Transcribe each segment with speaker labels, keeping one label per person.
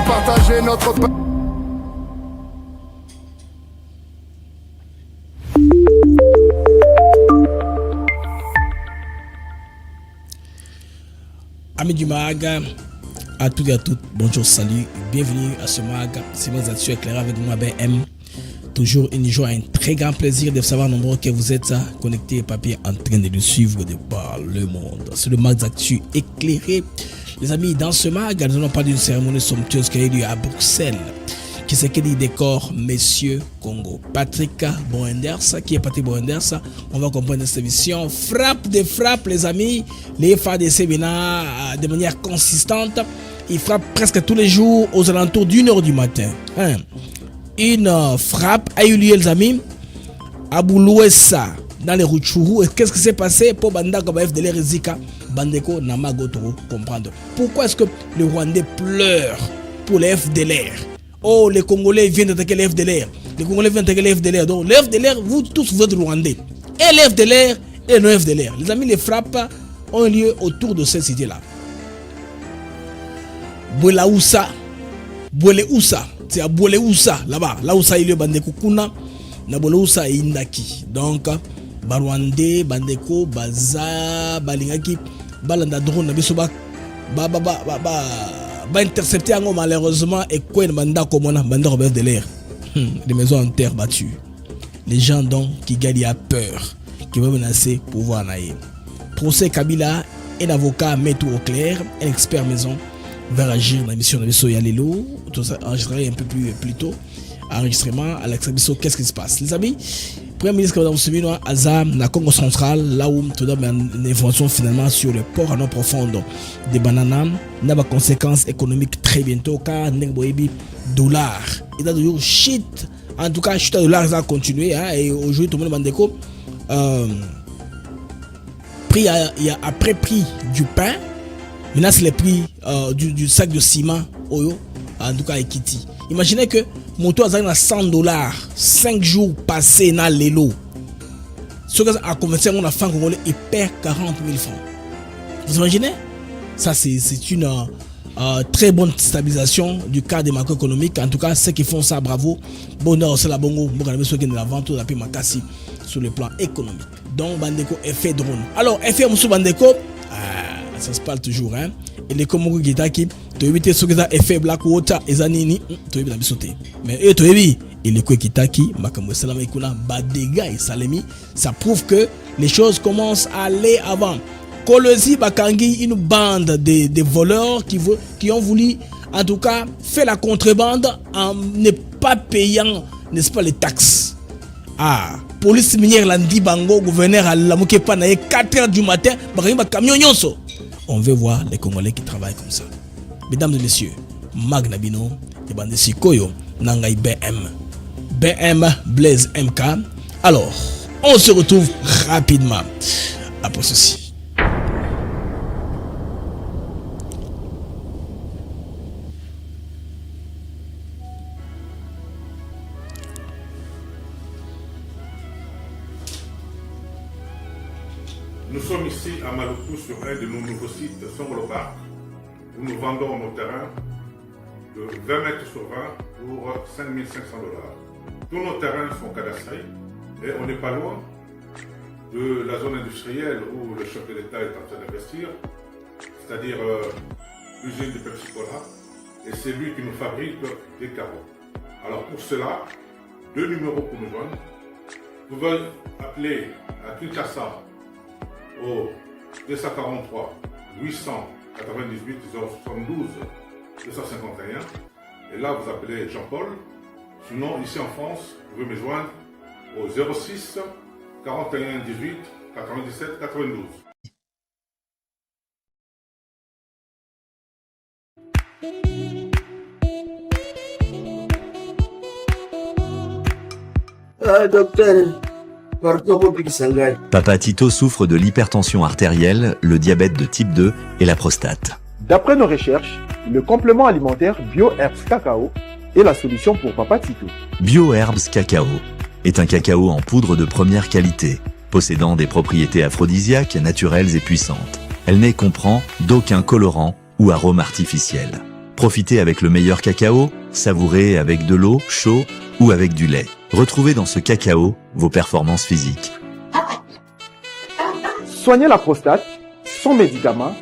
Speaker 1: partager notre pain.
Speaker 2: Amis du mag, à toutes et à toutes, bonjour, salut, bienvenue à ce mag, c'est moi Zatsu éclairé avec moi BM. Toujours une joie, un très grand plaisir de savoir nombreux que vous êtes connectés et papier en train de le suivre de par le monde. C'est le mag Zatsu éclairé. Les amis, dans ce mag, nous allons parler d'une cérémonie somptueuse qui a eu lieu à Bruxelles. Qui c'est qui dit décor, Messieurs Congo. Patrick Boenders, qui est Patrick Boenders, on va comprendre cette émission. Frappe de frappe, les amis. Les FADC viennent de manière consistante. Il frappe presque tous les jours aux alentours d'1h du matin. Une frappe a eu lieu, les amis, à Boulouessa, dans les Rutshuru. Et qu'est-ce qui s'est passé pour Banda comme FDLR et Zika? Bandeko Namagotoro comprendre. Pourquoi est-ce que les Rwandais pleurent pour les FDLR? Oh, les Congolais viennent d'attaquer les FDLR. Les Congolais viennent d'attaquer les FDLR. Donc, les FDLR, vous tous, vous êtes Rwandais. Et les FDLR et les FDLR. Les amis, les frappes ont lieu autour de cette cité-là. Bouelaoussa. C'est à Bouelaoussa, là-bas. Là où ça a eu lieu, Bandeko Kuna. Na Bouelaoussa et Indaki. Donc, Barwandais, Bandeko, Baza, Balingaki, Balanda drone, Nabisoba, intercepté malheureusement et quoi une banda comme on a banda Robert de l'air. Les maisons en terre battues. Les gens donc qui gagnent à peur, qui veulent menacer pouvoir naïr. Procès Kabila, un avocat met tout au clair, un expert maison va agir dans la mission de Bisso Yalelo, tout ça enregistré un peu plus tôt. Enregistrement à l'Axabisso, qu'est-ce qui se passe? Les amis, Premier ministre Kabila Museveni Azam, la Congo centrale, là où tout d'abord une information finalement sur le port à non profonde des bananes, n'a pas conséquences économiques très bientôt car Nengboebi dollar. Et là toujours shit, en tout cas chute à dollar ça a continué et aujourd'hui tout le monde bandeko prix après prix du pain, maintenant c'est le prix du sac de ciment Oyo, en tout cas Ekiti. Imaginez que moto a $100, 5 jours passés dans les lots. Ce que a converti en franc congolais, il perd 40 000 francs. Vous imaginez? Ça, c'est une très bonne stabilisation du cadre macroéconomique. En tout cas, ceux qui font ça, bravo. Bonheur, c'est la bongo. Ceux qui ne la vente, on a pu makassi sur le plan économique. Donc, Bandeko, effet drone. Alors, effet Moussou Bandeko, ça se parle toujours, hein. Et les Komoko qui t'aquent, tu évites ce que ça effet Black Water, et Zanini, tu évites la bisoté. Mais tu évites, et les Komoko qui t'aquent, Makamou Salam et Kuna, Badega et Salemi, ça prouve que les choses commencent à aller avant. Kolosi Bakangi, une bande de voleurs qui ont voulu, en tout cas, faire la contrebande en ne pas payant, n'est-ce pas, les taxes. Police minière Landi Bango, gouverneur à la Mokepa, 4h du matin, Bakangi Bakamyon Yonso. On veut voir les Congolais qui travaillent comme ça. Mesdames et messieurs, Magnabino, et Bandesi Koyo, Nangai BM, Blaise MK. Alors, on se retrouve rapidement après ceci.
Speaker 3: Nous sommes ici à Maluku sur un de nos nouveaux sites, Songolo Park, où nous vendons nos terrains de 20 mètres sur 20 pour $5 500. Tous nos terrains sont cadastrés et on n'est pas loin de la zone industrielle où le chef de l'État est en train d'investir, c'est-à-dire l'usine de Pepsi Cola, et c'est lui qui nous fabrique des carreaux. Alors pour cela, 2 numéros pour nous joindre. Vous pouvez appeler à Kinshasa au 243 898 072 251 et là vous appelez Jean-Paul. Sinon ici en France vous pouvez me joindre au 06 41 18 97 92.
Speaker 4: Docteur,
Speaker 5: Papa Tito souffre de l'hypertension artérielle, le diabète de type 2 et la prostate.
Speaker 6: D'après nos recherches, le complément alimentaire BioHerbs Cacao est la solution pour Papa Tito.
Speaker 5: BioHerbs Cacao est un cacao en poudre de première qualité, possédant des propriétés aphrodisiaques, naturelles et puissantes. Elle ne comprend d'aucun colorant ou arôme artificiel. Profitez avec le meilleur cacao, savourez avec de l'eau, chaud ou avec du lait. Retrouvez dans ce cacao vos performances physiques.
Speaker 6: Soigner la prostate, sans médicaments,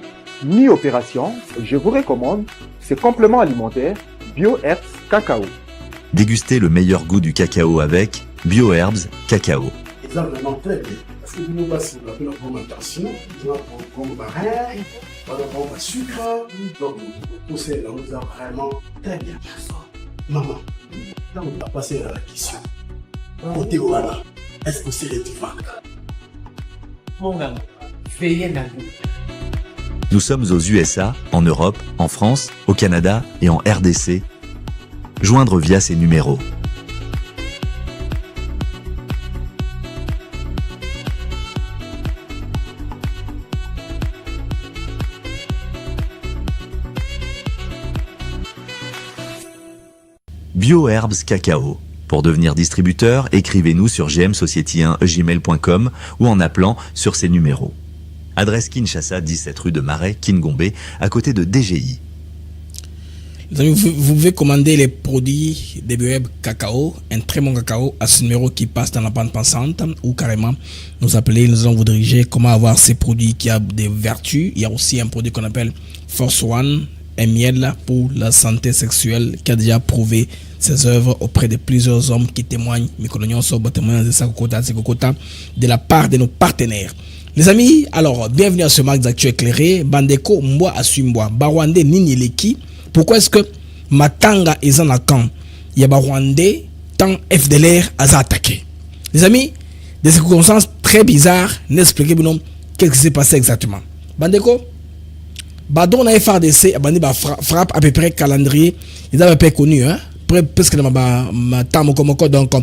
Speaker 6: ni opération, je vous recommande ce complément alimentaire BioHerbs Cacao.
Speaker 5: Dégustez le meilleur goût du cacao avec BioHerbs Cacao.
Speaker 1: Ils ont vraiment très bien. Parce que nous passons la fermentation, nous avons comme barrière, nous avons le sucre, donc tout ça, nous avons vraiment très bien. Maman, là on va passer à la question. Côté voilà, est-ce que c'est réticent?
Speaker 7: Mon gars, veillez la vie.
Speaker 5: Nous sommes aux USA, en Europe, en France, au Canada et en RDC. Joindre via ces numéros. BioHerbs Cacao. Pour devenir distributeur, écrivez-nous sur gmsociety1gmail.com ou en appelant sur ces numéros. Adresse Kinshasa, 17 rue de Marais, Kingombe, à côté de DGI.
Speaker 2: Les amis, vous pouvez commander les produits de BioHerbs Cacao, un très bon cacao, à ce numéro qui passe dans la bande passante, ou carrément nous appeler, nous allons vous diriger comment avoir ces produits qui ont des vertus. Il y a aussi un produit qu'on appelle Force One, un miel pour la santé sexuelle qui a déjà prouvé ses œuvres auprès de plusieurs hommes qui témoignent, de la part de nos partenaires. Les amis, alors, bienvenue à ce marque d'actu éclairé. Bandeko, Mboa Asumboa, Barwande Nini Leki. Pourquoi est-ce que Matanga est en camp? Il y a Barwande, tant FDLR a attaqué. Les amis, des circonstances très bizarres, n'expliquez pas qu'est-ce qui s'est passé exactement. Bandeko, Badon a FRDC, Bandi frappe à peu près calendrier, ils avaient pas connu, hein, presque dans ma temps, donc,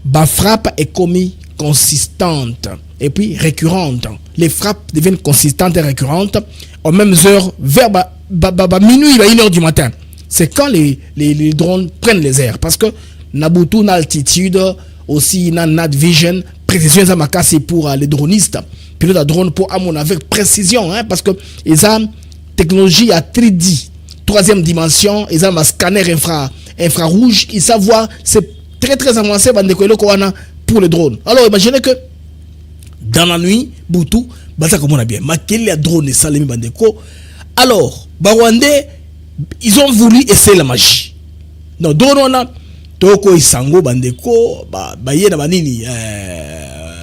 Speaker 2: ba frappe est commis consistante et puis récurrente. Les frappes deviennent consistantes et récurrentes aux mêmes heures, vers minuit, 1h du matin. C'est quand les drones prennent les airs. Parce que Nabutu, l'altitude, aussi, night vision, précision, c'est pour les dronistes. Pilote à drone pour, à mon avis, avec précision, hein, parce que ils ont technologie à 3D, troisième dimension, ils ont un scanner infrarouge, ils savent voir, c'est très très avancé pour les drones. Alors imaginez que dans la nuit, Boutou, ça comme on a bien, quel est drone et Salemi Bandeko. Alors, Barwandais, ils ont voulu essayer la magie. Non, drone on a Toko Isango Bandeko, Baye na banini,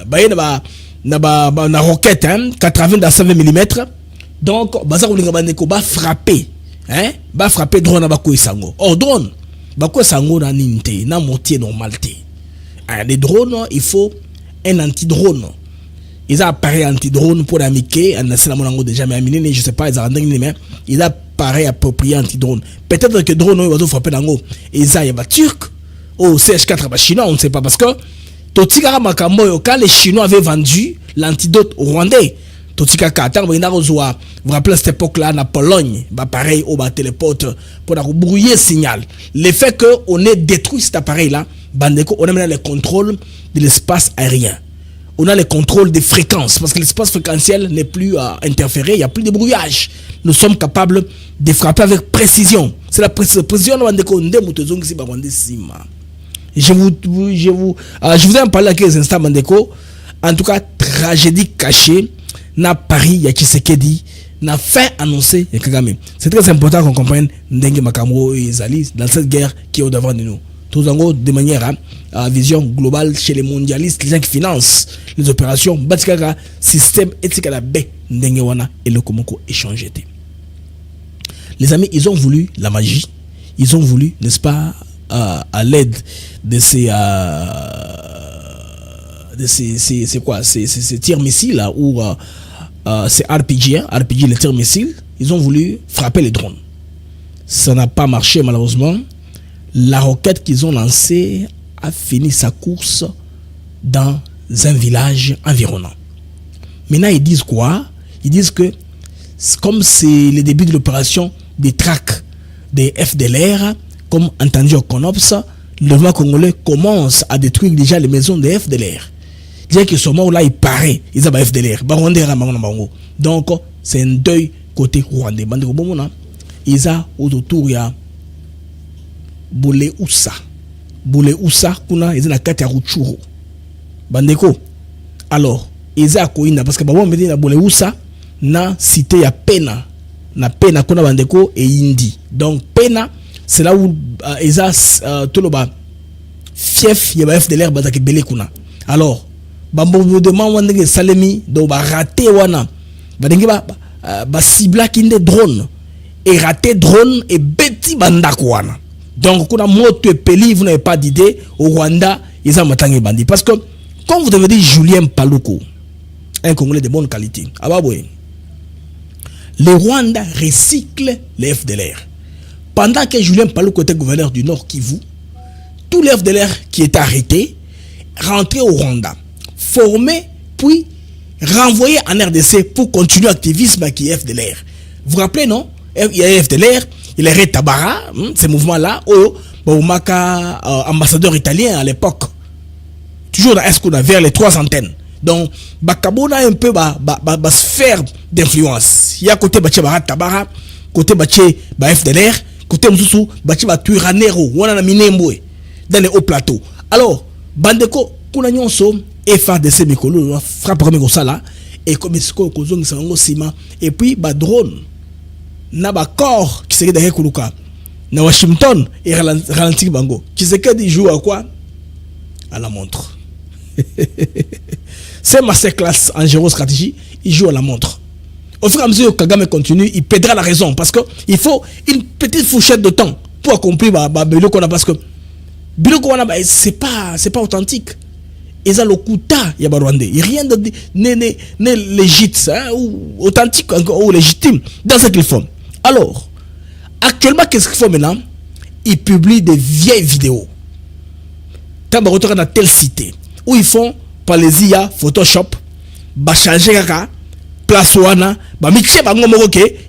Speaker 2: Baye na roquette, 80 à 120 mm. Donc, Bazar Bandeko va frapper, hein, va frapper drone à Bako Isango. Or, drone, Bako Isango na ninte, na mortier normalité. Les drones, il faut un anti-drone. Ils ont appareil anti-drone pour l'amiquer. Je ne sais pas, ils ont appareil approprié anti-drone. Peut-être que drone, ils vont frapper dans l'eau. Ils ont turc au CH4 chinois, on ne sait pas. Parce que quand les Chinois avaient vendu l'antidote au Rwandais, vous vous rappelez à cette époque-là, en Pologne, pareil, au téléporte pour brouiller le signal. Le fait qu'on ait détruit cet appareil-là, Bandeko, on a maintenant le contrôle de l'espace aérien. On a le contrôle des fréquences, parce que l'espace fréquentiel n'est plus interféré, il n'y a plus de brouillage. Nous sommes capables de frapper avec précision. C'est la précision de Bandeko. Je vous ai parlé à quelques instants, Bandeko. En tout cas, tragédie cachée. Na Paris, ya Tshisekedi, na fin annoncé ya Kagame. C'est très important qu'on comprenne Ndenge Makambo et Zali dans cette guerre qui est au devant de nous. Tous en gros, de manière à vision globale chez les mondialistes, les gens qui financent les opérations, Batikaka, système éthique à la baie, Ndenge Wana et le Komoko échangé. Les amis, ils ont voulu la magie, ils ont voulu, n'est-ce pas, à l'aide de ces c'est quoi, ces tirs missiles là, ou c'est RPG, hein, RPG, les tirs missiles, ils ont voulu frapper les drones. Ça n'a pas marché malheureusement. La roquette qu'ils ont lancée a fini sa course dans un village environnant. Maintenant ils disent quoi? Ils disent que comme c'est le début de l'opération des tracks des FDLR, comme entendu au CONOPS, le gouvernement congolais commence à détruire déjà les maisons des FDLR. Dire que ce moment là il paraît, ils ont FDLR. Donc c'est un deuil côté rwandais. eza autour ya Boleusa kuna eza na kati ya Rutshuru bandeko. Alors eza koinda parce que babo mbedi na Boleusa na cité ya Pena na Pena kuna bandeko et indi. Donc Pena c'est là où eza toloba fief ya ba FDLR bazaki belé kuna. Alors bambodement wandenge salemi do ba raté wana badenge ba cibla kinde drone et raté drone et beti bandako wana. Donc kuna moto peli, vous n'avez pas d'idée au Rwanda ils ont matangi bandi parce que quand vous devez dire Julien Paluku, un Congolais de bonne qualité, le Rwanda recycle les FDLR. Pendant que Julien Paluku était gouverneur du Nord Kivu, tous les FDLR qui étaient arrêtés rentraient au Rwanda, formés puis renvoyés en RDC pour continuer l'activisme qui est FDLR. Vous vous rappelez, non? Il y a FDLR, il y a Red Tabara, ces mouvements-là, ambassadeur italien à l'époque. Toujours dans Escouna, vers les 3 antennes. Donc, Bakabona a un peu ma sphère d'influence. Il y a côté Red Tabara, côté FDLR, côté Moussou, Turanero, on a Minembwe, dans les hauts plateaux. Alors, Bandeko, kuna nyonso, FARDC Mikolo, frappe comme ça là, et comme Esco, Kozong, Sango, Sima, et puis, drone. Na ba corps qui serait derrière Kuluka na Washington et ralenti bango qui sait que joue à quoi, à la montre. C'est masterclass en géostratégie, il joue à la montre. Au fur et à mesure que Kagame continue, il perdra la raison parce que il faut une petite fourchette de temps pour accomplir Biloko qu'on a, parce que Biloko qu'on a c'est pas authentique. Et ça le kuta ya Rwandais, rien de légitime ou authentique ou légitime dans ce qu'ils font. Alors, actuellement, qu'est-ce qu'ils font maintenant? Ils publient des vieilles vidéos. Quand ils retournent dans telle cité, où ils font par les IA, Photoshop, changer place wana,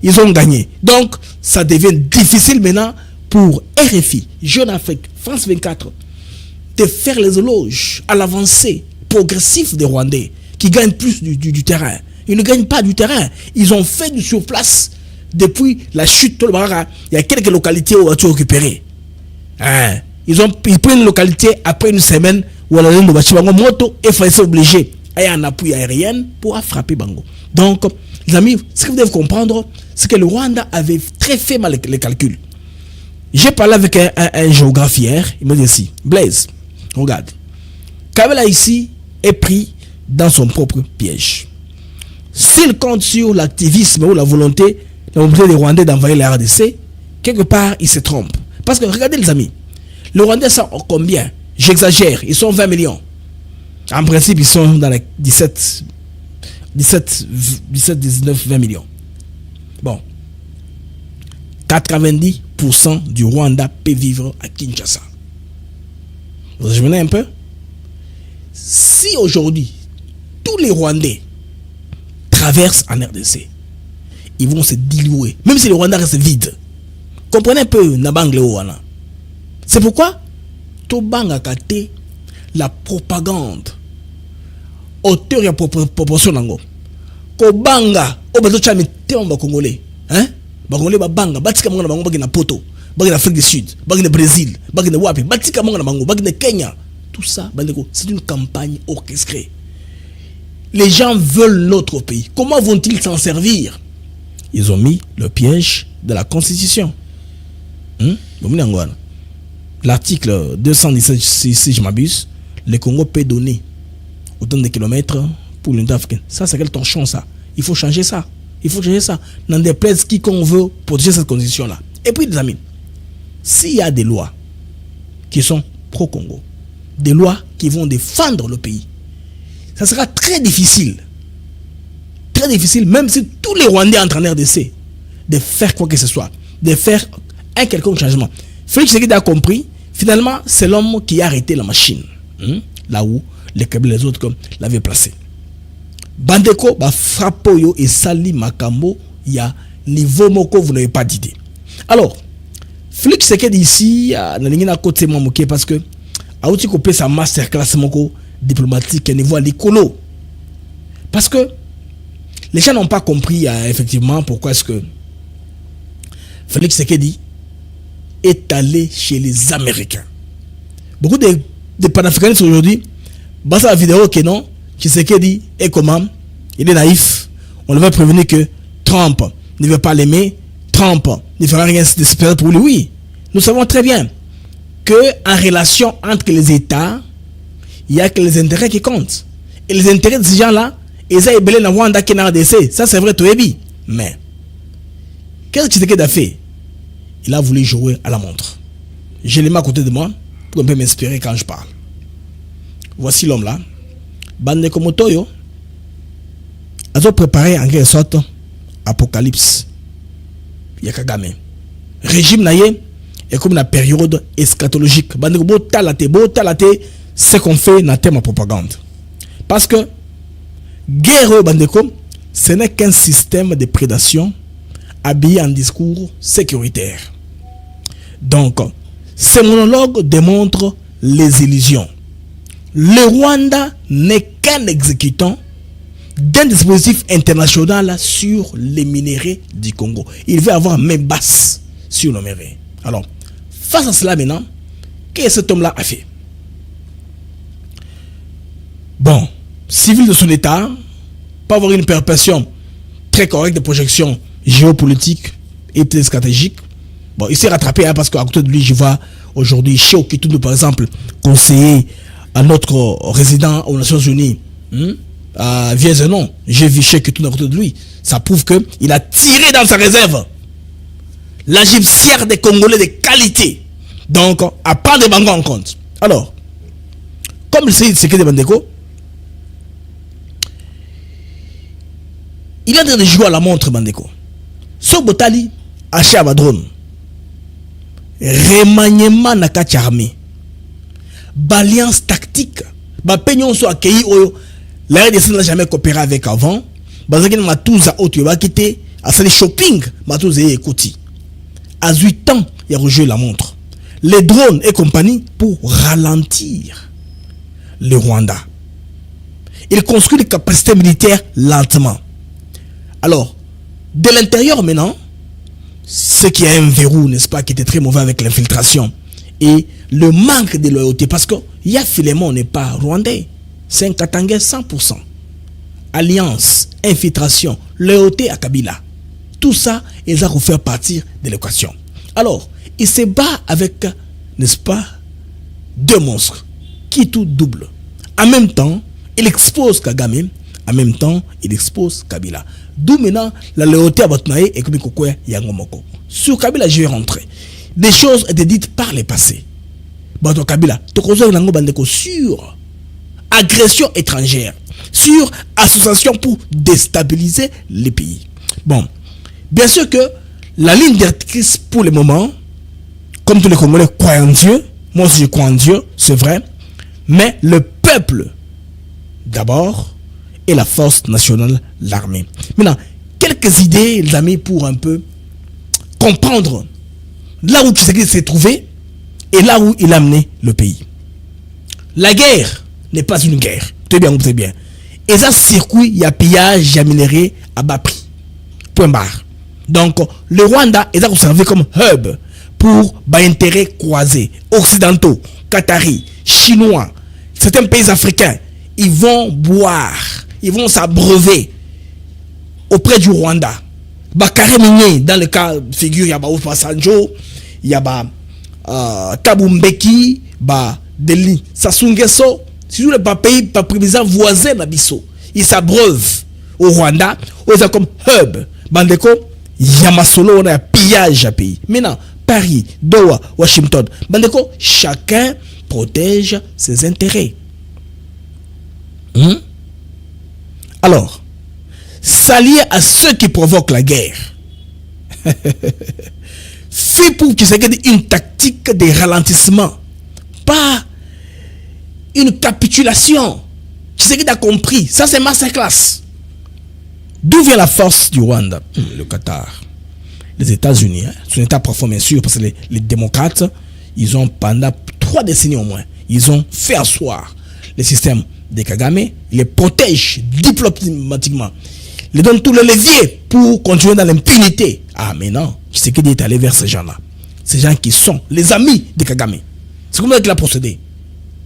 Speaker 2: ils ont gagné. Donc, ça devient difficile maintenant pour RFI, Jeune Afrique, France 24, de faire les éloges à l'avancée progressive des Rwandais qui gagnent plus du terrain. Ils ne gagnent pas du terrain. Ils ont fait du surplace depuis la chute. Il y a quelques localités où on a tout récupéré. Ils prennent une localité après une semaine où on a une moto et il faut obligé à y avoir un appui aérien pour frapper Bango. Donc, les amis, ce que vous devez comprendre, c'est que le Rwanda avait très fait mal les calculs. J'ai parlé avec un géographe hier, il m'a dit ici, Blaise, regarde, Kabila ici est pris dans son propre piège. S'il compte sur l'activisme ou la volonté des Rwandais d'envahir la RDC, quelque part il se trompe. Parce que regardez les amis, les Rwandais sont combien? J'exagère, ils sont 20 millions. En principe, ils sont dans les 17, 19, 20 millions. Bon. 90% du Rwanda peut vivre à Kinshasa. Vous imaginez un peu? Si aujourd'hui, tous les Rwandais traversent en RDC, ils vont se diluer. Même si le Rwanda reste vide. Comprenez un peu Nabangle Wana. C'est pourquoi Tobanga Kate, la propagande, auteur et proportion nango. Kobanga, obazo chami temba congolais. Hein? Bangolais babanga, batika monga na bango bagina poto, bagina Afrique du Sud, bagina Brésil, bagina wapi, batika monga na bango, bagina Kenya. Tout ça, c'est une campagne orchestrée. Les gens veulent notre pays. Comment vont-ils s'en servir? Ils ont mis le piège de la Constitution. L'article 217, si je m'abuse, le Congo peut donner autant de kilomètres pour l'unité africaine. Ça, c'est quel torchon, ça? Il faut changer ça. Il faut changer ça. N'en déplaise quiconque veut protéger cette constitution-là. Et puis, les amis, s'il y a des lois qui sont pro-Congo, des lois qui vont défendre le pays, ça sera très difficile, même si tous les Rwandais entrent en RDC, de faire quoi que ce soit, de faire un quelconque changement. Félix Tshisekedi a compris, finalement, c'est l'homme qui a arrêté la machine, là où les autres l'avaient placé. Bandeko, frappoyo et sali makambo, il y a niveau moko, vous n'avez pas d'idée. Alors, Félix Tshisekedi ici, n'a côté moké parce que a aussi coupé sa masterclass moko diplomatique niveau à l'écolo. Parce que les gens n'ont pas compris effectivement pourquoi est-ce que Félix Tshisekedi est allé chez les Américains. Beaucoup de panafricanistes aujourd'hui, basent la vidéo que non, Tshisekedi est comment? Il est naïf. On devait prévenir que Trump ne veut pas l'aimer. Trump ne fera rien d'espérer pour lui. Oui, nous savons très bien que en relation entre les États, il n'y a que les intérêts qui comptent. Et les intérêts de ces gens-là, ils ont ébélé dans Rwanda qui est en RDC. Ça, c'est vrai, Toebi. Mais, qu'est-ce que Tshisekedi a fait? Il a voulu jouer à la montre. Je l'ai mis à côté de moi pour un peu m'inspirer quand je parle. Voici l'homme-là. Bande Komotoyo a préparé en quelque sorte apocalypse. Yakagame. Régime naïe est comme une période eschatologique. Bande Komotalate, ce qu'on fait dans le thème de propagande. Parce que guerre Bandeko, ce n'est qu'un système de prédation habillé en discours sécuritaire. Donc, ces monologues démontrent les illusions. Le Rwanda n'est qu'un exécutant d'un dispositif international sur les minéraux du Congo. Il veut avoir main basse sur le minéraux. Alors, face à cela maintenant, qu'est-ce que cet homme-là a fait? Bon, civil de son état, pas avoir une perception très correcte de projection géopolitique et stratégique. Bon, il s'est rattrapé parce qu'à côté de lui, je vois aujourd'hui Cheikh Kitundou, par exemple, conseiller à notre résident aux Nations Unies, à Vieux-Zenon. J'ai vu Cheikh Kitundou à côté de lui. Ça prouve qu'il a tiré dans sa réserve la gypsière des Congolais de qualité. Donc, à prendre des bangos en compte. Alors, comme le Seyid Tshisekedi Bandeko, il est en train de jouer à la montre, Bandeko. So Botali, acheté à drone. Remaniement na kati armée. Balance tactique. Ba peignon so accueilli oyo. La RDC n'a jamais coopéré avec avant. Bazaki na matouza oto ba quitté à sali shopping, matouza écouti. À 8 ans, il a rejoué la montre. Les drones et compagnie pour ralentir le Rwanda. Il construit des capacités militaires lentement. Alors, de l'intérieur maintenant, ce qui a un verrou, n'est-ce pas, qui était très mauvais avec l'infiltration et le manque de loyauté, parce que Yafilémon n'est pas rwandais, c'est un Katangais 100%. Alliance, infiltration, loyauté à Kabila, tout ça, ils ont fait partir de l'équation. Alors, il se bat avec, n'est-ce pas, deux monstres qui tout double. En même temps, il expose Kagame, en même temps, il expose Kabila. D'où maintenant la loyauté à Botnaï et Kumikokoya Yangomoko. Sur Kabila, je vais rentrer. Des choses étaient dites par les passés. Bato Kabila, Tokozo Yango Bandeko sur agression étrangère, sur association pour déstabiliser les pays. Bon, bien sûr que la ligne directrice pour le moment, comme tous les Congolais croient en Dieu, moi aussi je crois en Dieu, c'est vrai, mais le peuple, d'abord, et la force nationale, l'armée. Maintenant, quelques idées, les amis, pour un peu comprendre là où Tshisekedi s'est trouvé et là où il a amené le pays. La guerre n'est pas une guerre. Très bien, très bien. Et ça, circuit, il y a pillage, il y a minéré à bas prix. Point barre. Donc, le Rwanda est observé comme hub pour intérêts croisés, occidentaux, qataris, chinois, certains pays africains. Ils vont boire, ils vont s'abreuver auprès du Rwanda. Bakare Migné, dans le cas figure, il y a Ouspa Sanjo, il y a Tabumbeki, Deli, Sasungeso, c'est tous les pays paysans voisins d'Abisso. Ils s'abreuvent au Rwanda, ils sont comme hub. Bandeko, Yamasolo, on a un pillage à pays. Maintenant, Paris, Doha, Washington, Bandeko, chacun protège ses intérêts. Alors, s'allier à ceux qui provoquent la guerre fait pour qu'il s'agisse une tactique de ralentissement, pas une capitulation. Qui s'agit a compris, ça c'est masterclass. D'où vient la force du Rwanda? Le Qatar, les États-Unis, c'est un état profond bien sûr, parce que les démocrates, ils ont pendant 3 décennies au moins, ils ont fait asseoir le système de Kagame, ils les protègent diplomatiquement, ils donnent tous les leviers pour continuer dans l'impunité. Ah mais non, Tshisekedi est allé vers ces gens-là. Ces gens qui sont les amis de Kagame. C'est comme ça qu'il a procédé.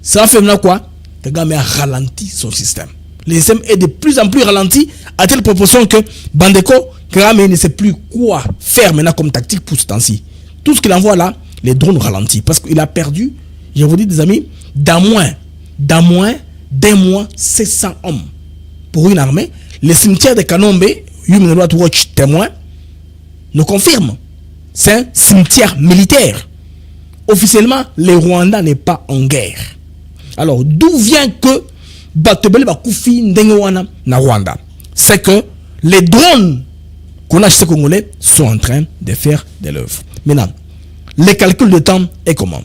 Speaker 2: Ça a fait maintenant quoi? Kagame a ralenti son système. Le système est de plus en plus ralenti à telle proportion que Bandeko, Kagame ne sait plus quoi faire maintenant comme tactique pour ce temps-ci. Tout ce qu'il envoie là, les drones ralentis. Parce qu'il a perdu, je vous dis des amis, d'un mois, 700 hommes. Pour une armée, le cimetière de Kanombe, Human Rights Watch témoin, nous confirme. C'est un cimetière militaire. Officiellement, le Rwanda n'est pas en guerre. Alors, d'où vient que Batebele Bakoufi Ndengewana na Rwanda? C'est que les drones qu'on a chez ces Congolais sont en train de faire de l'œuvre. Maintenant, le calcul de temps est comment?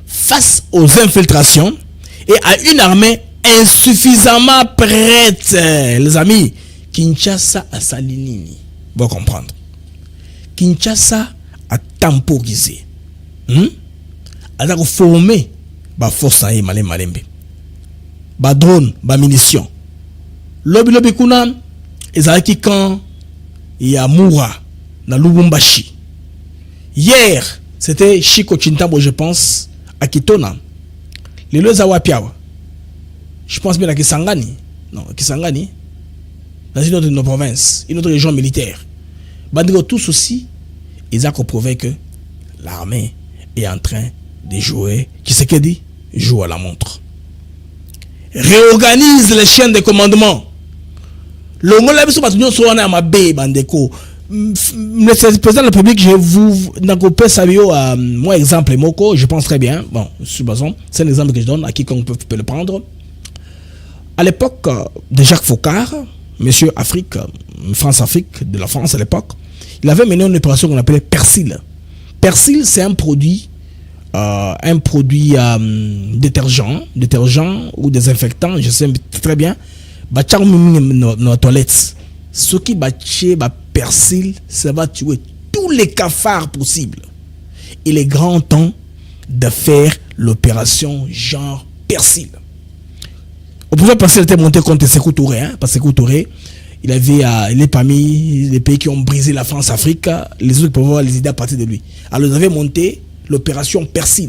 Speaker 2: Face aux infiltrations et à une armée insuffisamment prête, les amis, Kinshasa a salinini. Vous comprendre. Kinshasa a temporisé. A formé ba force aïe malembe. Ba drone, ba munitions. Lobi kuna ezalaki quand il y a Moura na Lubumbashi. Hier, c'était Chico Chintabo, je pense, à Kitona. Les Lozawapiawa. Je pense bien à Kisangani. Non, Kisangani. Dans une autre de nos provinces, une autre région militaire. Bandego tous aussi, ils ont prouvé que l'armée est en train de jouer. Qui c'est qui dit? Joue à la montre. Réorganise les chaînes de commandement. Le Ngola biso batunyo so wana mabe bandeko. Le président de la République, je vous n'accompagne Sabio à moi exemple Moko, je pense très bien. Bon, c'est un exemple que je donne à quiconque peut le prendre. À l'époque de Jacques Faucard, Monsieur Afrique, France-Afrique, de la France à l'époque, il avait mené une opération qu'on appelait Persil. Persil, c'est un produit détergent ou désinfectant, je sais très bien. Nos toilettes. Ce qui bâtit Persil, ça va tuer tous les cafards possibles. Il est grand temps de faire l'opération genre Persil. On pouvait passer le temps monter contre Sékou Touré, parce que Sékou Touré, il est parmi les pays qui ont brisé la France-Afrique, les autres pouvaient avoir les idées à partir de lui. Alors ils avaient monté l'opération Persil.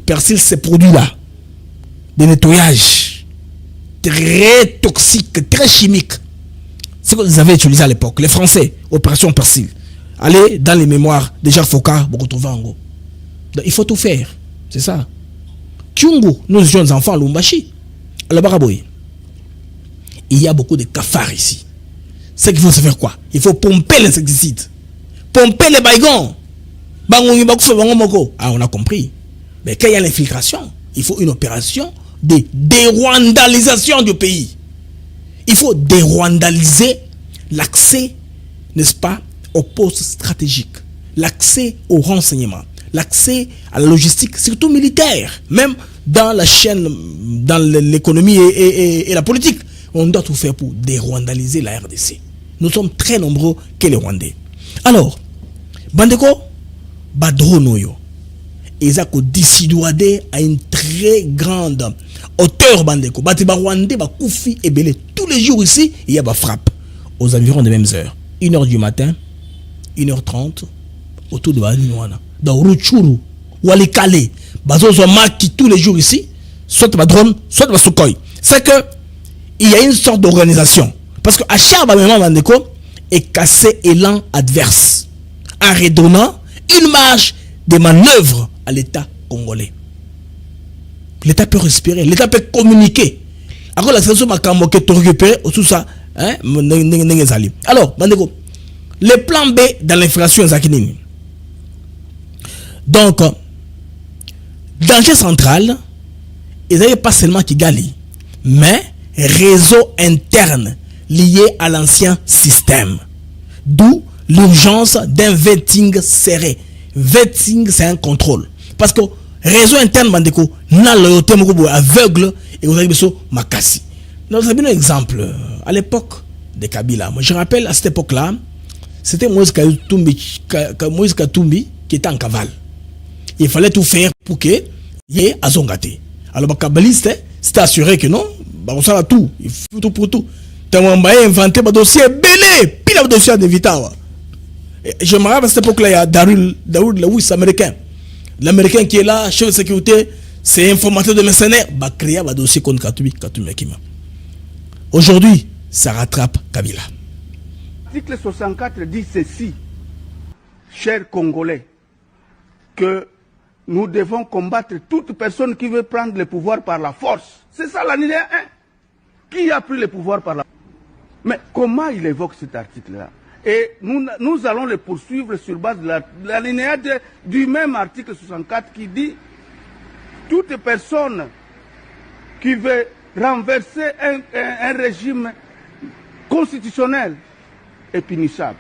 Speaker 2: Persil, c'est produit-là, de nettoyage, très toxique, très chimique. C'est ce qu'ils avaient utilisé à l'époque, les Français, opération Persil. Allez dans les mémoires de Jacques Faucard, beaucoup de Vango. Il faut tout faire, c'est ça. Kyungu, nos jeunes enfants, Lumbashi. Il y a beaucoup de cafards ici. C'est qu'il faut se faire quoi? Il faut pomper l'insecticide. Pomper les baigons. Ah, on a compris. Mais quand il y a l'infiltration, il faut une opération de dérwandalisation du pays. Il faut dérwandaliser l'accès, n'est-ce pas, aux postes stratégiques, l'accès au renseignement, l'accès à la logistique, surtout militaire, même dans la chaîne, dans l'économie et la politique. On doit tout faire pour dérwandaliser la RDC. Nous sommes très nombreux que les Rwandais. Alors, Bandeko, Badronoyo, ils ont décidé à une très grande hauteur. Bandeko, Batiba Rwandais, Bakoufi et Belé. Tous les jours ici, il y a des frappes aux environs des mêmes heures. 1h du matin, 1h30, autour de Banouana. Dans Ruchuru, Walikale, Bazozoma qui tous les jours ici, soit Badron, soit Basukoy. C'est que il y a une sorte d'organisation. Parce que à chaque moment, Bandeko est cassé élan adverse, en redonnant une marge de manœuvre à l'État congolais. L'État peut respirer, l'État peut communiquer. Alors la situation m'a récupéré tout ça. Alors, Bandeko, le plan B dans l'inflation Zakinini. Donc, danger central, ils n'avaient pas seulement Kigali, mais réseau interne lié à l'ancien système. D'où l'urgence d'un vetting serré. Vetting, c'est un contrôle. Parce que réseau interne, Bandeko, n'a loyauté aveugle et vous avez besoin de Makassi. Nous avons un exemple. À l'époque de Kabila, moi je rappelle à cette époque-là, c'était Moïse Katumbi qui était en cavale. Il fallait tout faire pour qu'il y ait Azongate. Alors, les kabbalistes, c'était assuré que non, on s'en tout, il faut tout pour tout. Tu as inventé un dossier belé, puis le dossier de Vitawa. Je me rappelle à cette époque-là, il y a Darul Lewis, américain. L'américain qui est là, chef de sécurité, c'est informateur de mercenaires. Bah, créer un dossier contre Katumi Mekima. Aujourd'hui, ça rattrape Kabila.
Speaker 8: L'article 64 dit ceci, chers Congolais, que nous devons combattre toute personne qui veut prendre le pouvoir par la force. C'est ça l'alinéa 1. Qui a pris le pouvoir par la force? Mais comment il évoque cet article-là? Et nous allons le poursuivre sur base de l'alinéa du même article 64 qui dit toute personne qui veut renverser un régime constitutionnel est punissable.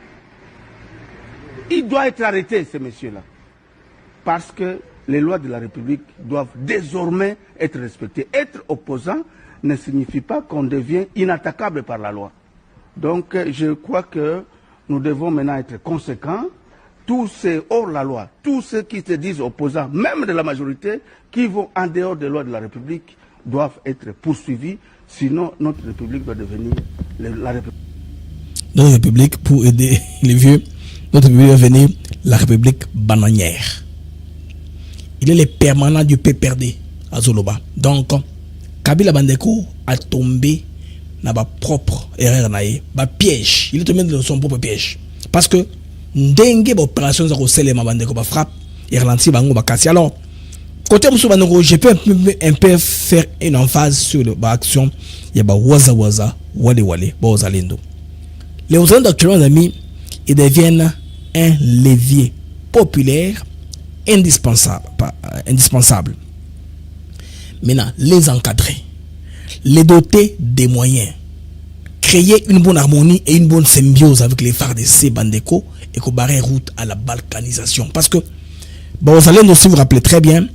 Speaker 8: Il doit être arrêté, ce monsieur-là. Parce que les lois de la République doivent désormais être respectées. Être opposant ne signifie pas qu'on devient inattaquable par la loi. Donc je crois que nous devons maintenant être conséquents. Tous ceux hors la loi, tous ceux qui se disent opposants, même de la majorité, qui vont en dehors des lois de la République, doivent être poursuivis. Sinon, notre République doit devenir la République.
Speaker 2: Notre République, pour aider les vieux, notre République va devenir la République bananière. Il est le permanent du PPRD à Zoloba. Donc, Kabila Bandeko a tombé dans sa propre erreur, dans piège. Il est tombé dans son propre piège. Parce que, Ndenge opération za kosele mabandeko ba frappe et ralentir bango ba kasi. Alors côté muso bango je peux un peu faire une emphase sur le action ya ba waza wale ba ozalendo. Les ozalendo actuellement amis ils deviennent un levier populaire indispensable. Maintenant les encadrer, les doter des moyens, créer une bonne harmonie et une bonne symbiose avec les FARDC Bandeko et qu'on barre route à la balkanisation. Parce que, vous allez nous vous rappeler très bien,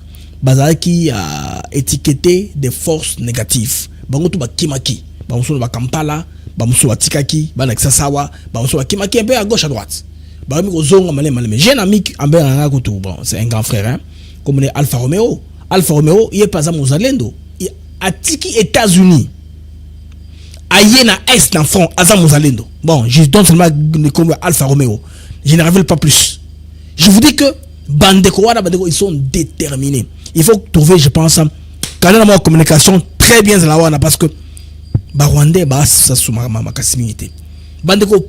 Speaker 2: Bazar qui a étiqueté des forces négatives. Bango tout ba Kimaki, Bango ba Kampala, Bango ba Tikaki, Bango Sasawa, Bango ba Kimaki un peu à gauche à droite. Bango zonga malé. J'ai un ami en Bernard Goutou, bon, c'est un grand frère, hein, comme on est Alfa Romeo. Alfa Romeo, il est pas à Mozalendo. Il a Tiki États-Unis. Ayena Est dans front, Azam Mozalendo. Bon, je donne seulement comme Alfa Romeo. Je ne révèle pas plus. Je vous dis que Bandeko, ils sont déterminés. Il faut trouver, je pense, quand on a une communication très bien dans la Wana parce que Rwandais, ça sous ma casimilité. Bandeko,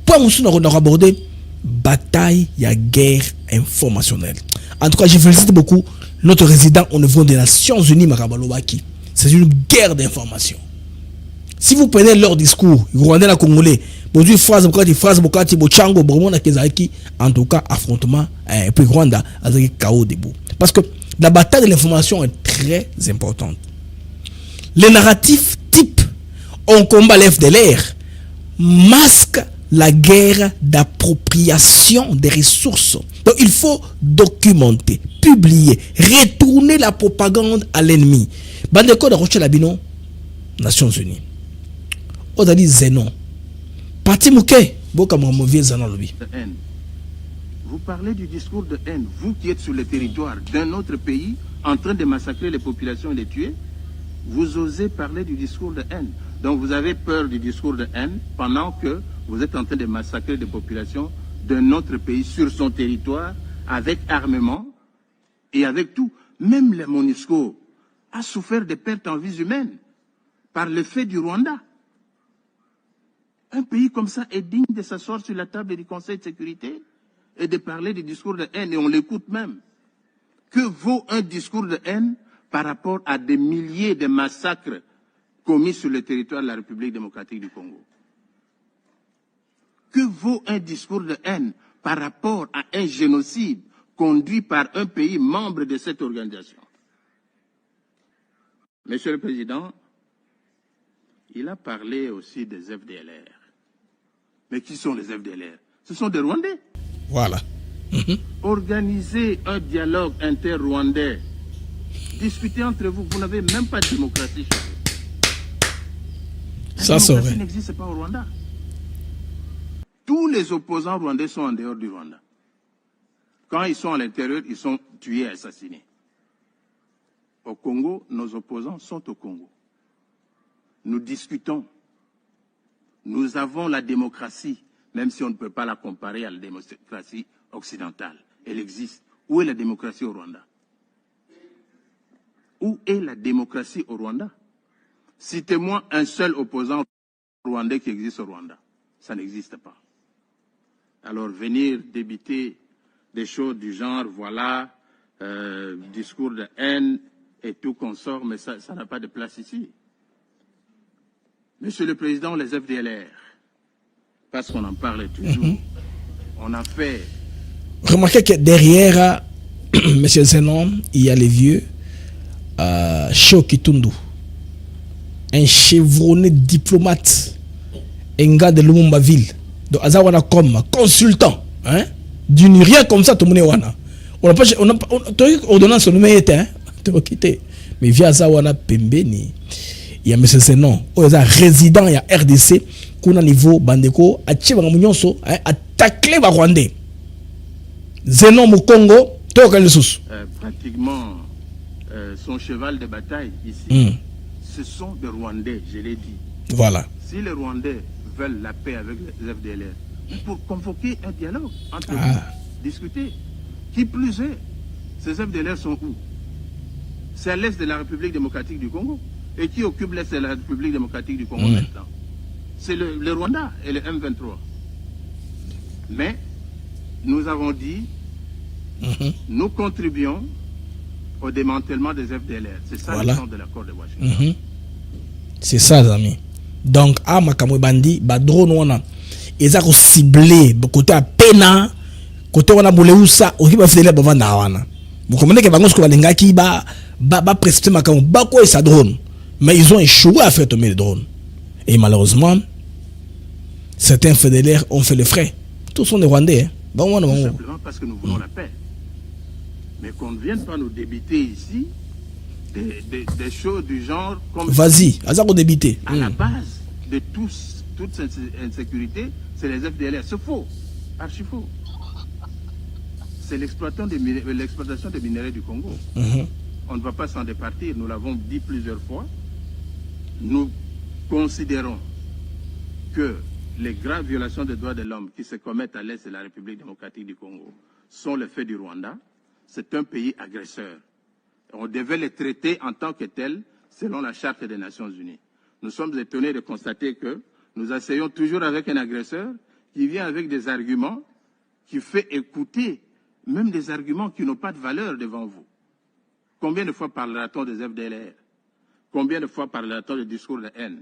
Speaker 2: pour nous aborder bataille, il y a guerre informationnelle. En tout cas, je félicite beaucoup notre résident au niveau des Nations Unies, Marabalobaki. C'est une guerre d'information. Si vous prenez leur discours, Rwandais la Congolais, bonjour phrase Bokati, Bochango, Bromona Kezaki, en tout cas, affrontement, et puis Rwanda, avec chaos debout. Parce que la bataille de l'information est très importante. Les narratifs type on combat l'FDLR masquent la guerre d'appropriation des ressources. Donc il faut documenter, publier, retourner la propagande à l'ennemi. Bandeko de Roche Labino, Nations Unies. Odali Zenon. Parti Mouké,
Speaker 9: vous parlez du discours de haine, vous qui êtes sur le territoire d'un autre pays, en train de massacrer les populations et les tuer, vous osez parler du discours de haine. Donc vous avez peur du discours de haine pendant que vous êtes en train de massacrer des populations d'un autre pays sur son territoire, avec armement et avec tout. Même le MONUSCO a souffert de pertes en vies humaines par le fait du Rwanda. Un pays comme ça est digne de s'asseoir sur la table du Conseil de sécurité et de parler du discours de haine, et on l'écoute même. Que vaut un discours de haine par rapport à des milliers de massacres commis sur le territoire de la République démocratique du Congo? Que vaut un discours de haine par rapport à un génocide conduit par un pays membre de cette organisation? Monsieur le Président, il a parlé aussi des FDLR. Mais qui sont les FDLR? Ce sont des Rwandais.
Speaker 2: Voilà.
Speaker 9: Organisez un dialogue inter-rwandais. Discutez entre vous. Vous n'avez même pas de démocratie chez vous. La démocratie n'existe pas au Rwanda. Tous les opposants rwandais sont en dehors du Rwanda. Quand ils sont à l'intérieur, ils sont tués et assassinés. Au Congo, nos opposants sont au Congo. Nous discutons. Nous avons la démocratie même si on ne peut pas la comparer à la démocratie occidentale. Elle existe. Où est la démocratie au Rwanda? Où est la démocratie au Rwanda? Citez-moi un seul opposant rwandais qui existe au Rwanda. Ça n'existe pas. Alors venir débiter des choses du genre, voilà, discours de haine et tout consort, mais ça n'a pas de place ici. Monsieur le Président, les FDLR, parce qu'on en parle toujours, on a fait...
Speaker 2: Remarquez que derrière Monsieur Zenon, il y a les vieux Cheo Kitundu, un chevronné diplomate, un gars de Lumumba-Ville, donc Azawana comme consultant, hein, d'une rien comme ça, tout le monde on n'a pas ordonnance au numéro était, mais via Azawana Pembeni, il y a M. Zenon, il y a résident, il y a RDC, qu'on a niveau Bandeko, à Tchébanganyonso, à tacler les Rwandais. Zenon au Congo,
Speaker 9: pratiquement son cheval de bataille ici, ce sont des Rwandais, je l'ai dit.
Speaker 2: Voilà.
Speaker 9: Si les Rwandais veulent la paix avec les FDLR, pour convoquer un dialogue entre eux, discuter. Qui plus est, ces FDLR sont où? C'est à l'est de la République démocratique du Congo. Et qui occupe l'est de la République démocratique du Congo maintenant? C'est le Rwanda et le M23. Mais nous avons dit, nous contribuons au démantèlement des FDLR. C'est ça le sens de l'accord de Washington.
Speaker 2: C'est ça, les amis. Donc, à Makamwe Bandi, drone wana, ils ont ciblé côté à Pena, côté wana Bouleusa, au Hiba FDLR Bavana wana. Vous comprenez que Bangosko Balengaki ba précipiter Makamwe, quoi ça drone. Mais ils ont échoué à faire tomber les drones. Et malheureusement, certains FDLR ont fait les frais. Tous sont des Rwandais. Hein.
Speaker 9: Tout simplement parce que nous voulons la paix. Mais qu'on ne vienne pas nous débiter ici des choses du genre comme...
Speaker 2: Vas-y, Azaro débiter.
Speaker 9: À la base de toute cette insécurité, c'est les FDLR. C'est faux, archi faux. C'est l'exploitation des minerais du Congo. On ne va pas s'en départir, nous l'avons dit plusieurs fois. Nous considérons que les graves violations des droits de l'homme qui se commettent à l'est de la République démocratique du Congo sont le fait du Rwanda. C'est un pays agresseur. On devait les traiter en tant que tels selon la Charte des Nations Unies. Nous sommes étonnés de constater que nous essayons toujours avec un agresseur qui vient avec des arguments, qui fait écouter même des arguments qui n'ont pas de valeur devant vous. Combien de fois parlera-t-on des FDLR? Combien de fois parlera-t-on du discours de haine?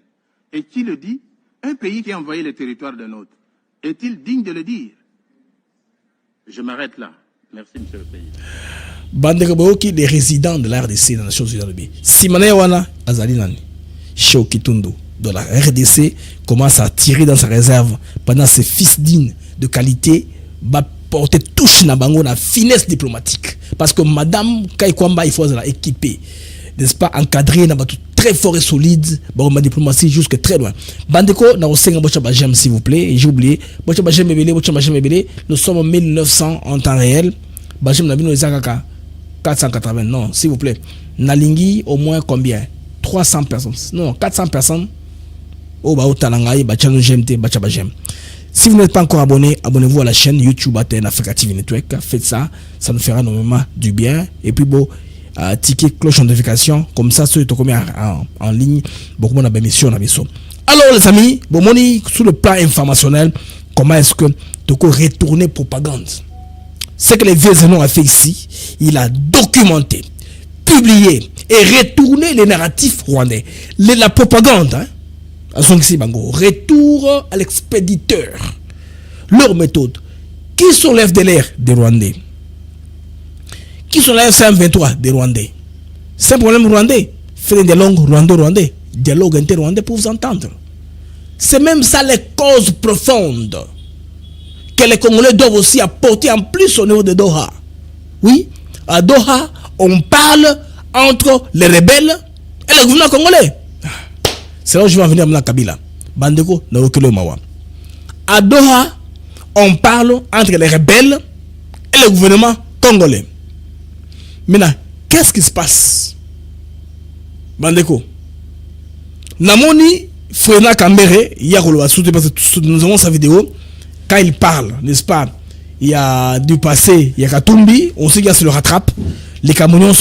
Speaker 9: Et qui le dit? Un pays qui a envahi le territoire d'un autre. Est-il digne de le dire? Je m'arrête là. Merci, monsieur le Président.
Speaker 2: Bandekaboki, les résidents de la RDC dans la Nations Unies. Simane Wana, Azalinani, Cheo Kitundu, de la RDC, commence à tirer dans sa réserve pendant ses fils dignes de qualité, va porter touche na bango na finesse diplomatique. Parce que Madame Kaikwamba, il faut la équiper, n'est-ce pas, encadrer na bateau très fort et solide, ma diplomatie jusque très loin. Bandeko, na osenga bocha bajem s'il vous plaît, j'ai oublié, bocha bajem ebele, nous sommes en 1900 en temps réel, bajem na bino ezakaka 480, non, s'il vous plaît. Nalingi au moins combien? 300 personnes, non, 400 personnes. Oh ba otalangai, bacha no GMT, bacha bajem. Si vous n'êtes pas encore abonné, abonnez-vous à la chaîne YouTube Aten Africa TV Network. Faites ça, ça nous fera énormément du bien. Et puis bon, ticket, cloche, notification, comme ça, ceux qui sont en ligne, beaucoup de émissions. Alors les amis, bon, sur le plan informationnel, comment est-ce que tu peux retourner propagande? Ce que les vieux Zenon a fait ici, il a documenté, publié et retourné les narratifs rwandais. La propagande, hein? Retour à l'expéditeur. Leur méthode. Qui sont les FDLR des Rwandais? Qui sont les FM23 des Rwandais? C'est un problème rwandais. Faites des dialogues rwando-rwandais. Dialogue inter-rwandais pour vous entendre. C'est même ça les causes profondes que les Congolais doivent aussi apporter en plus au niveau de Doha. Oui, à Doha, on parle entre les rebelles et le gouvernement congolais. C'est là où je vais en venir à Kabila. Bandeko, Naokele Mawa. À Doha, on parle entre les rebelles et le gouvernement congolais. Maintenant, qu'est-ce qui se passe? Bandeko. Namoni, Frena Kambere, hier, parce que nous avons sa vidéo. quand il parle, n'est-ce pas, il y a du passé, il y a Katumbi, on sait qu'il se le rattrape. Les Camerounais,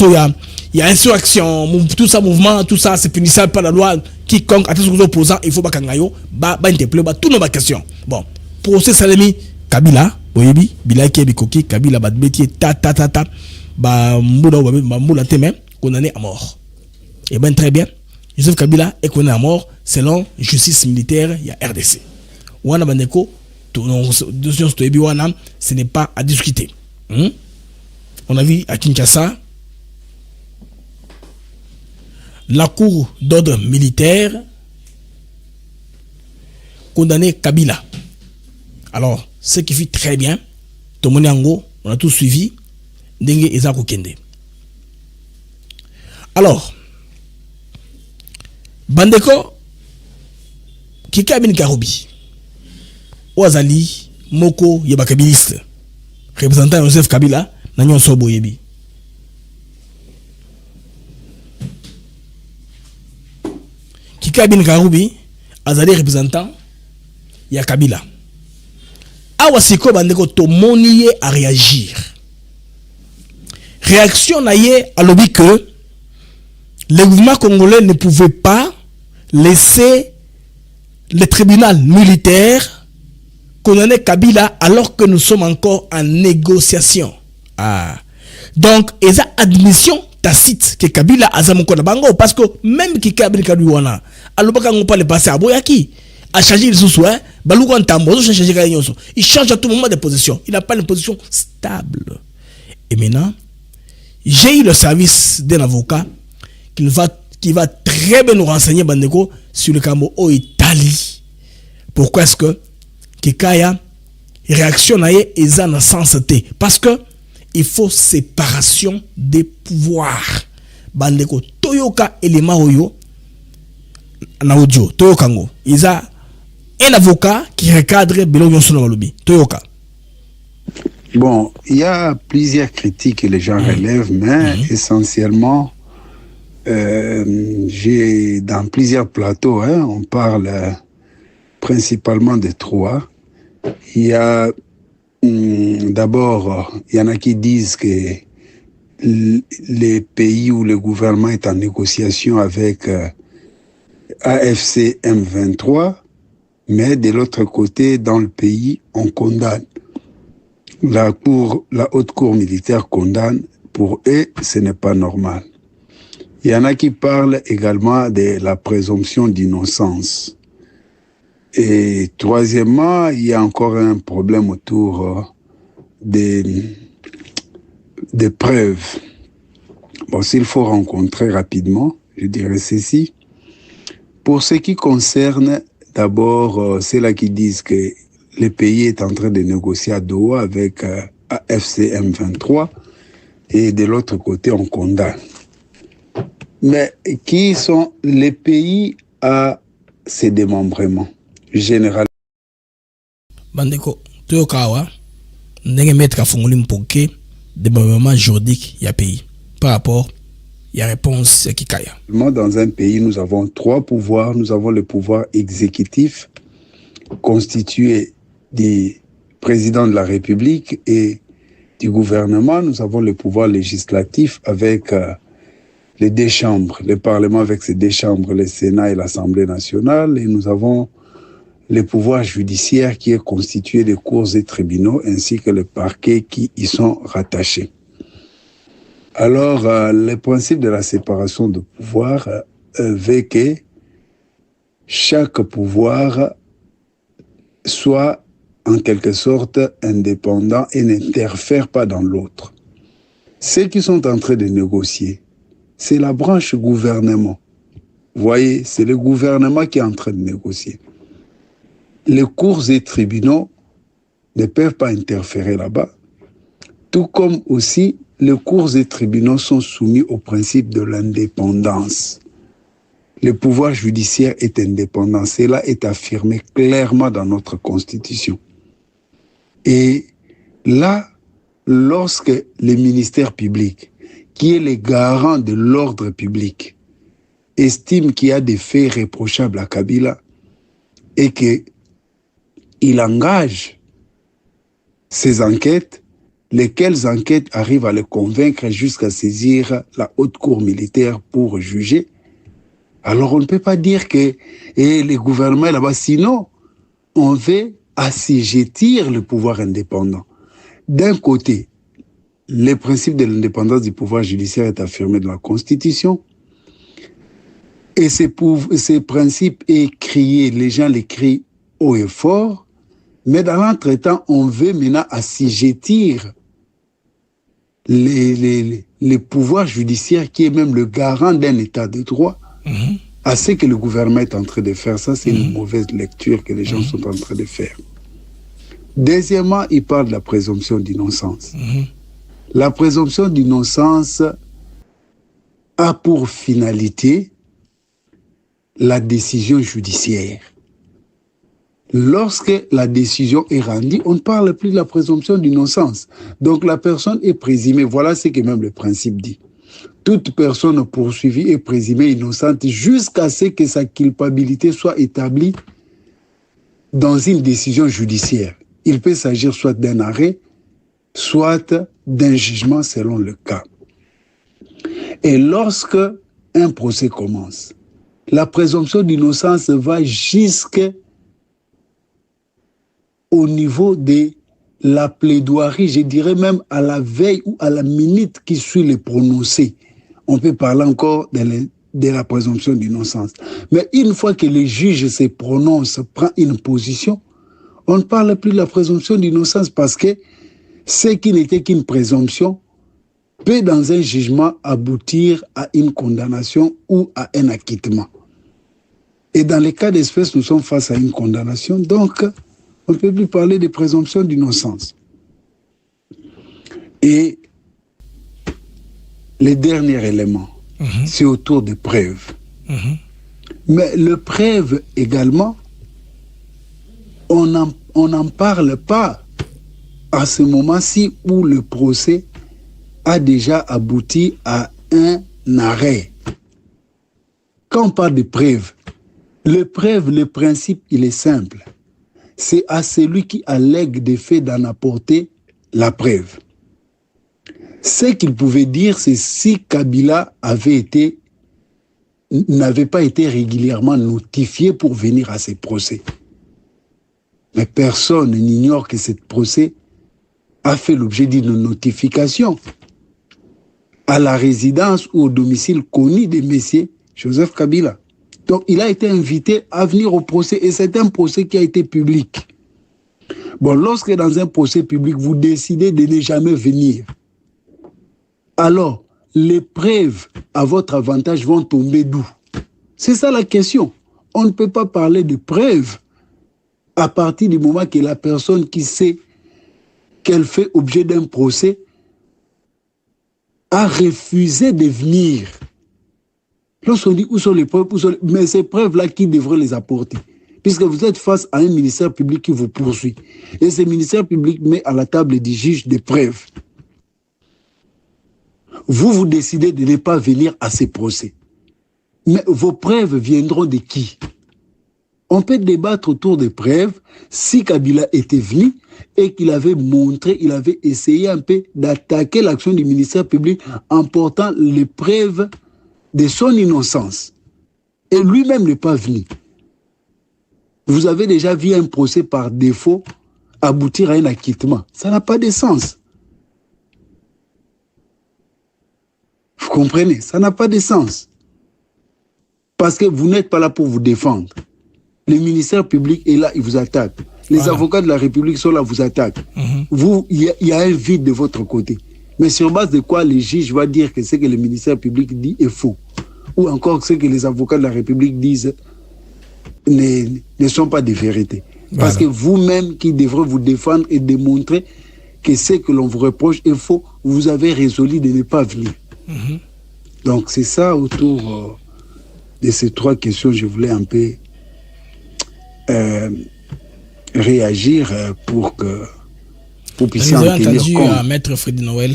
Speaker 2: il y a insurrection, tout ça, mouvement, tout ça, c'est punissable par la loi. Quiconque attend aux opposants, il faut pas kangayo, interpeller, tout nos questions. Bon, procès Salemi, Kabila, Boyebi, Bila Kebi Koki, Kabila, Badbeti, Moula Temen, condamné à mort. Et bien très bien, Joseph Kabila est condamné à mort selon justice militaire, il y a RDC. Wana Bandeko, ce n'est pas à discuter. On a vu à Kinshasa, la cour d'ordre militaire condamné Kabila. Alors, ce qui fit très bien, Tomoniango, on a tout suivi, Dengue Ezako Kende. Alors, Bandeko, Kika Ben Karoubi, Ouazali, Moko, Yabakabiliste, représentant Joseph Kabila, Nanyon Sobo Yebi. Kika Ben Karoubi, Azali représentant, ya Kabila. Awasiko Bandeko, Tomoniye à réagir. Réaction naïe à l'objet que le gouvernement congolais ne pouvait pas laisser le tribunal militaire condamner Kabila alors que nous sommes encore en négociation. Donc, il y a admission tacite que Kabila a zamoko bango parce que même qui Kabila wana alobaka ngo pas le passer à Boyaki a changé les sous baluko ntambo changer kanyonso. Il change à tout moment de position. Il n'a pas une position stable. Et maintenant, j'ai eu le service d'un avocat qui va très bien nous renseigner Bandeko sur le Cambo au Italie. Pourquoi est-ce que Kikaya réaction naie est en sens T? Parce que il faut séparation des pouvoirs. Bandeko Toyoka élément oyo na audio Toyokango. Il y a un avocat qui recadre Belonyon Sonomalobi. Toyoka.
Speaker 10: Bon, il y a plusieurs critiques que les gens relèvent, mais essentiellement, j'ai dans plusieurs plateaux, on parle principalement de trois. Il y a d'abord, il y en a qui disent que les pays où le gouvernement est en négociation avec AFC M23, mais de l'autre côté, dans le pays, on condamne. La haute cour militaire condamne. Pour eux, ce n'est pas normal. Il y en a qui parlent également de la présomption d'innocence. Et troisièmement, il y a encore un problème autour des preuves. Bon, s'il faut rencontrer rapidement, je dirais ceci. Pour ce qui concerne d'abord ceux-là qui disent que le pays est en train de négocier à Doha avec AFC M23 et de l'autre côté, on condamne. Mais qui sont les pays à ces démembrements généralement?
Speaker 2: Bandeko, Toyokawa, ndenge mettre à fongoli mpoke démembrement juridique ya pays par rapport il y a réponse Kikaya.
Speaker 10: Dans un pays, nous avons trois pouvoirs. Nous avons le pouvoir exécutif constitué du président de la République et du gouvernement. Nous avons le pouvoir législatif avec les deux chambres, le Parlement avec ses deux chambres, le Sénat et l'Assemblée nationale. Et nous avons le pouvoir judiciaire qui est constitué de cours et tribunaux ainsi que le parquet qui y sont rattachés. Alors, le principe de la séparation de pouvoir veut que chaque pouvoir soit en quelque sorte indépendant et n'interfère pas dans l'autre. Ceux qui sont en train de négocier, c'est la branche gouvernement. Vous voyez, c'est le gouvernement qui est en train de négocier. Les cours et tribunaux ne peuvent pas interférer là-bas, tout comme aussi les cours et tribunaux sont soumis au principe de l'indépendance. Le pouvoir judiciaire est indépendant. Cela est affirmé clairement dans notre Constitution. Et là, lorsque le ministère public, qui est le garant de l'ordre public, estime qu'il y a des faits reprochables à Kabila et qu'il engage ces enquêtes, lesquelles enquêtes arrivent à le convaincre jusqu'à saisir la haute cour militaire pour juger. Alors on ne peut pas dire que les gouvernements là-bas, sinon on veut assujettir le pouvoir indépendant. D'un côté, le principe de l'indépendance du pouvoir judiciaire est affirmé dans la Constitution. Et ces principes est crié, les gens les crient haut et fort. Mais dans l'entretemps, on veut maintenant assujettir les pouvoirs judiciaires, qui est même le garant d'un état de droit, à ce que le gouvernement est en train de faire. Ça, c'est une mauvaise lecture que les gens sont en train de faire. Deuxièmement, il parle de la présomption d'innocence. La présomption d'innocence a pour finalité la décision judiciaire. Lorsque la décision est rendue, on ne parle plus de la présomption d'innocence. Donc la personne est présumée. Voilà ce que même le principe dit. Toute personne poursuivie est présumée innocente jusqu'à ce que sa culpabilité soit établie dans une décision judiciaire. Il peut s'agir soit d'un arrêt, soit d'un jugement selon le cas. Et lorsque un procès commence, la présomption d'innocence va jusqu'au niveau de la plaidoirie, je dirais même à la veille ou à la minute qui suit le prononcé. On peut parler encore de la présomption d'innocence. Mais une fois que le juge se prononce, prend une position, on ne parle plus de la présomption d'innocence, parce que ce qui n'était qu'une présomption peut dans un jugement aboutir à une condamnation ou à un acquittement. Et dans les cas d'espèce, nous sommes face à une condamnation, donc on ne peut plus parler de présomption d'innocence. Et le dernier élément, c'est autour des preuves. Mais le preuve également, on n'en parle pas à ce moment-ci où le procès a déjà abouti à un arrêt. Quand on parle de preuve, le principe, il est simple. C'est à celui qui allègue des faits d'en apporter la preuve. Ce qu'il pouvait dire, c'est si Kabila n'avait pas été régulièrement notifié pour venir à ces procès. Mais personne n'ignore que ce procès a fait l'objet d'une notification à la résidence ou au domicile connu de M. Joseph Kabila. Donc il a été invité à venir au procès, et c'est un procès qui a été public. Bon, lorsque dans un procès public, vous décidez de ne jamais venir, alors les preuves à votre avantage vont tomber d'où? C'est ça la question. On ne peut pas parler de preuves à partir du moment que la personne qui sait qu'elle fait objet d'un procès a refusé de venir. Lorsqu'on dit où sont les preuves, mais ces preuves-là, qui devraient les apporter? Puisque vous êtes face à un ministère public qui vous poursuit. Et ce ministère public met à la table du juge des preuves. Vous décidez de ne pas venir à ces procès. Mais vos preuves viendront de qui? On peut débattre autour des preuves. Si Kabila était venu et qu'il avait montré, il avait essayé un peu d'attaquer l'action du ministère public en portant les preuves de son innocence. Et lui-même n'est pas venu. Vous avez déjà vu un procès par défaut aboutir à un acquittement. Ça n'a pas de sens. Vous comprenez? Ça n'a pas de sens. Parce que vous n'êtes pas là pour vous défendre. Le ministère public est là, il vous attaque. Les avocats de la République sont là, vous attaquent. Vous, il y a un vide de votre côté. Mais sur base de quoi le juge va dire que ce que le ministère public dit est faux? Ou encore ce que les avocats de la République disent ne sont pas des vérités. Parce que vous-même qui devrez vous défendre et démontrer que ce que l'on vous reproche est faux, vous avez résolu de ne pas venir. Donc c'est ça autour de ces trois questions, je voulais un peu réagir pour que vous puissiez en tenir compte.
Speaker 2: Vous avez entendu Maître Freddy Noël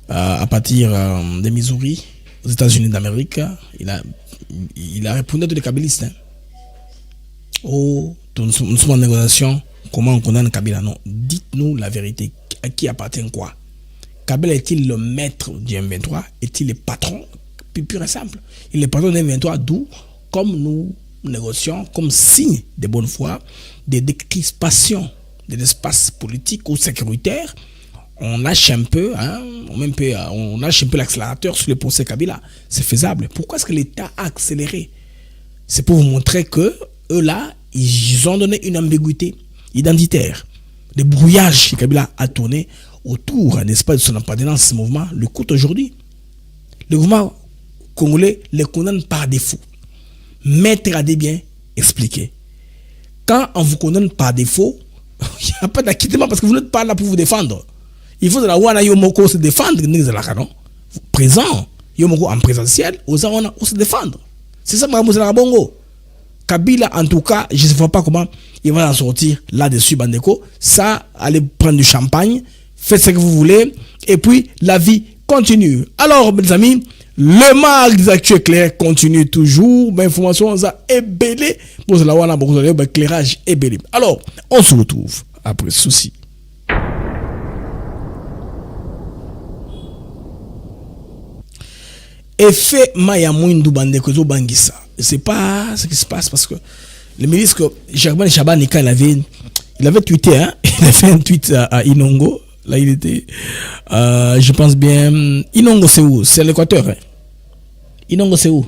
Speaker 2: à partir de Missouri, aux États-Unis d'Amérique. Il a répondu à tous les kabylistes. Oh, nous sommes en négociation comment on condamne Kabila. Non, dites-nous la vérité. À qui appartient quoi? Kabila est-il le maître du M23? Est-il le patron? Pur et simple. Il est le patron du M23, d'où, comme nous négocions, comme signe de bonne foi, des décrispations de l'espace politique ou sécuritaire, on lâche un peu, on lâche un peu l'accélérateur sur le procès Kabila. C'est faisable. Pourquoi est-ce que l'État a accéléré? C'est pour vous montrer que eux là, ils ont donné une ambiguïté identitaire. Le brouillage que Kabila a tourné autour, n'est-ce pas, de son appartenance à ce mouvement, le coûte aujourd'hui. Le mouvement congolais les condamne par défaut. Maître a bien expliqué. Quand on vous condamne par défaut, il n'y a pas d'acquittement parce que vous n'êtes pas là pour vous défendre. Il faut de la wana yomoko se défendre, présent, yomoko en présentiel, aux gens on se défendre. C'est ça, Mme Bongo. Kabila, en tout cas, je ne sais pas comment il va en sortir là-dessus, Bandeko. Ça, allez prendre du champagne, faites ce que vous voulez, et puis la vie continue. Alors, mes amis, le marque des actuels clairs continue toujours. L'information est belle. Pour la wana, éclairage est belle. Alors, on se retrouve après ceci. Effet Maya Mouindou Bandekozo Bangissa. C'est pas ce qui se passe parce que le ministre Germain Chaban, quand il avait tweeté, hein, il a fait un tweet à Inongo. Là, il était, je pense bien, Inongo c'est où? C'est l'Équateur. Hein. Inongo c'est où?